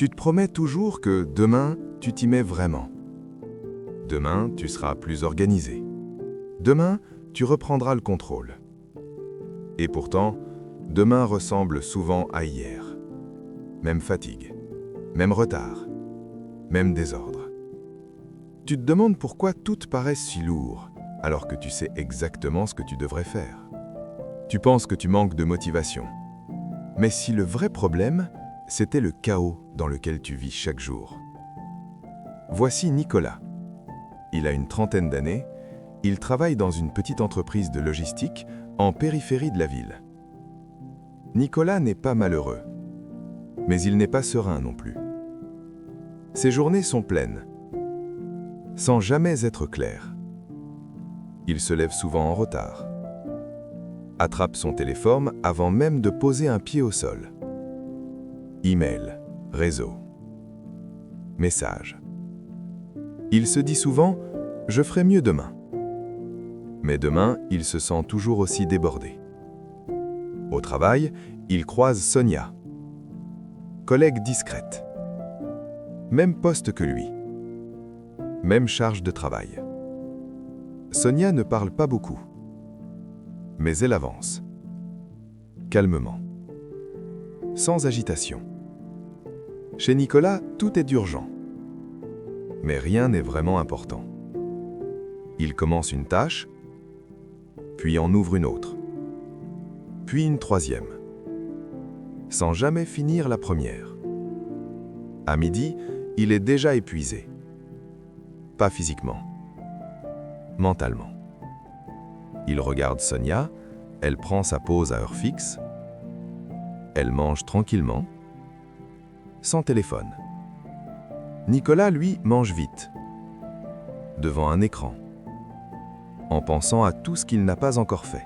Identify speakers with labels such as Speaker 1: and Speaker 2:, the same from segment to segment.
Speaker 1: Tu te promets toujours que demain, tu t'y mets vraiment. Demain, tu seras plus organisé. Demain, tu reprendras le contrôle. Et pourtant, demain ressemble souvent à hier. Même fatigue, même retard, même désordre. Tu te demandes pourquoi tout te paraît si lourd, alors que tu sais exactement ce que tu devrais faire. Tu penses que tu manques de motivation. Mais si le vrai problème, c'était le chaos dans lequel tu vis chaque jour. Voici Nicolas. Il a une trentaine d'années. Il travaille dans une petite entreprise de logistique en périphérie de la ville. Nicolas n'est pas malheureux, mais il n'est pas serein non plus. Ses journées sont pleines, sans jamais être claires. Il se lève souvent en retard, attrape son téléphone avant même de poser un pied au sol. Email, réseau, message. Il se dit souvent « je ferai mieux demain ». Mais demain, il se sent toujours aussi débordé. Au travail, il croise Sonia, collègue discrète. Même poste que lui. Même charge de travail. Sonia ne parle pas beaucoup. Mais elle avance. Calmement. Sans agitation. Chez Nicolas, tout est urgent. Mais rien n'est vraiment important. Il commence une tâche, puis en ouvre une autre, puis une troisième, sans jamais finir la première. À midi, il est déjà épuisé. Pas physiquement, mentalement. Il regarde Sonia, elle prend sa pause à heure fixe, elle mange tranquillement, sans téléphone. Nicolas, lui, mange vite, devant un écran, en pensant à tout ce qu'il n'a pas encore fait.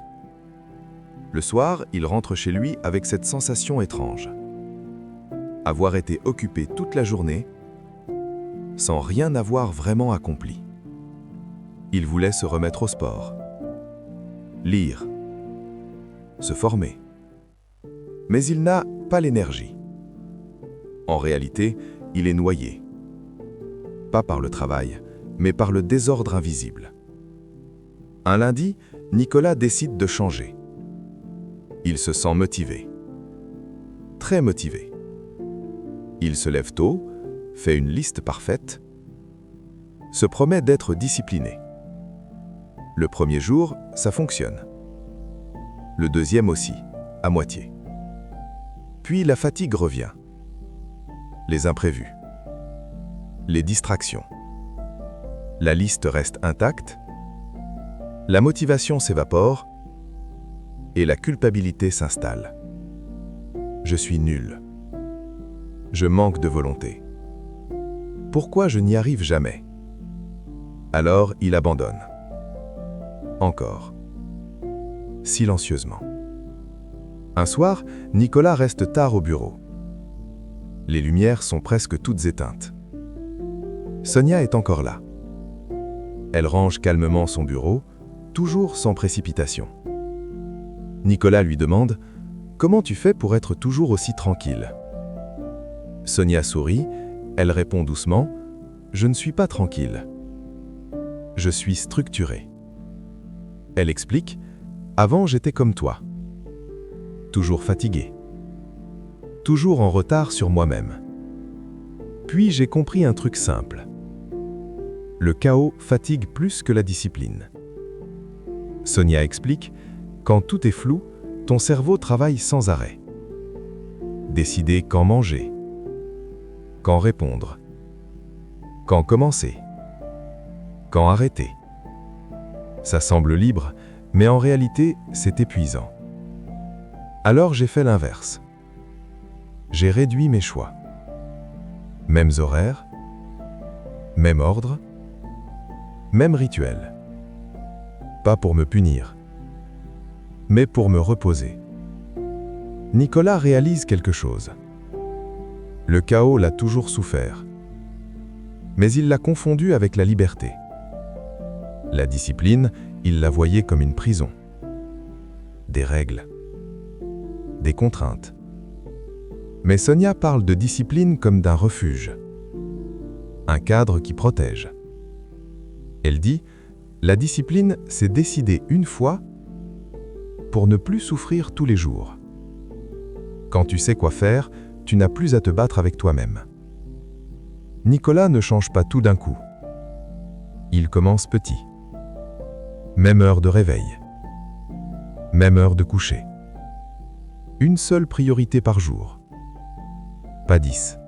Speaker 1: Le soir, il rentre chez lui avec cette sensation étrange. Avoir été occupé toute la journée, sans rien avoir vraiment accompli. Il voulait se remettre au sport, lire, se former. Mais il n'a pas l'énergie. En réalité, il est noyé. Pas par le travail, mais par le désordre invisible. Un lundi, Nicolas décide de changer. Il se sent motivé. Très motivé. Il se lève tôt, fait une liste parfaite, se promet d'être discipliné. Le premier jour, ça fonctionne. Le deuxième aussi, à moitié. Puis la fatigue revient. Les imprévus. Les distractions. La liste reste intacte. La motivation s'évapore et la culpabilité s'installe. Je suis nul. Je manque de volonté. Pourquoi je n'y arrive jamais? Alors il abandonne. Encore. Silencieusement. Un soir, Nicolas reste tard au bureau. Les lumières sont presque toutes éteintes. Sonia est encore là. Elle range calmement son bureau, toujours sans précipitation. Nicolas lui demande « Comment tu fais pour être toujours aussi tranquille ?» Sonia sourit, elle répond doucement « Je ne suis pas tranquille. Je suis structurée. » Elle explique « Avant, j'étais comme toi. Toujours fatiguée. Toujours en retard sur moi-même. Puis j'ai compris un truc simple. Le chaos fatigue plus que la discipline. » Sonia explique « Quand tout est flou, ton cerveau travaille sans arrêt. Décider quand manger, quand répondre, quand commencer, quand arrêter. Ça semble libre, mais en réalité, c'est épuisant. Alors j'ai fait l'inverse. J'ai réduit mes choix. Mêmes horaires, même ordre, même rituel. Pas pour me punir, mais pour me reposer. Nicolas réalise quelque chose. Le chaos l'a toujours souffert, mais il l'a confondu avec la liberté. La discipline, il la voyait comme une prison. Des règles, des contraintes. Mais Sonia parle de discipline comme d'un refuge, un cadre qui protège. Elle dit, la discipline, c'est décider une fois pour ne plus souffrir tous les jours. Quand tu sais quoi faire, tu n'as plus à te battre avec toi-même. Nicolas ne change pas tout d'un coup. Il commence petit. Même heure de réveil. Même heure de coucher. Une seule priorité par jour. Pas 10.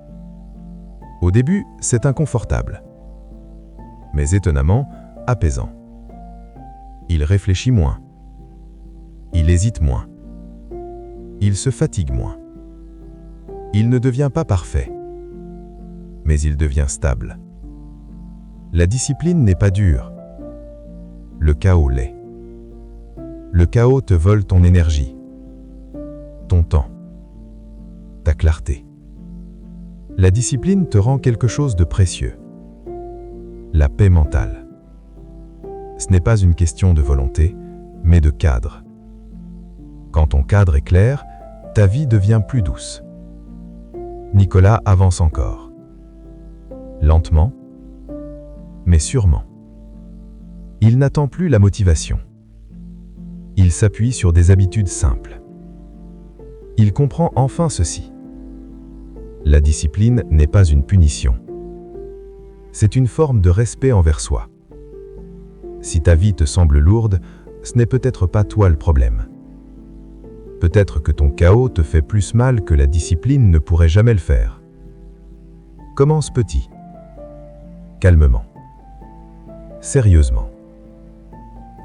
Speaker 1: Au début, c'est inconfortable. Mais étonnamment, apaisant. Il réfléchit moins. Il hésite moins. Il se fatigue moins. Il ne devient pas parfait. Mais il devient stable. La discipline n'est pas dure. Le chaos l'est. Le chaos te vole ton énergie, ton temps, ta clarté. La discipline te rend quelque chose de précieux. La paix mentale. Ce n'est pas une question de volonté, mais de cadre. Quand ton cadre est clair, ta vie devient plus douce. Nicolas avance encore. Lentement, mais sûrement. Il n'attend plus la motivation. Il s'appuie sur des habitudes simples. Il comprend enfin ceci. La discipline n'est pas une punition. C'est une forme de respect envers soi. Si ta vie te semble lourde, ce n'est peut-être pas toi le problème. Peut-être que ton chaos te fait plus mal que la discipline ne pourrait jamais le faire. Commence petit. Calmement. Sérieusement.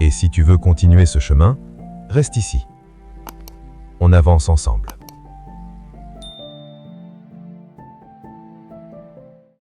Speaker 1: Et si tu veux continuer ce chemin, reste ici. On avance ensemble.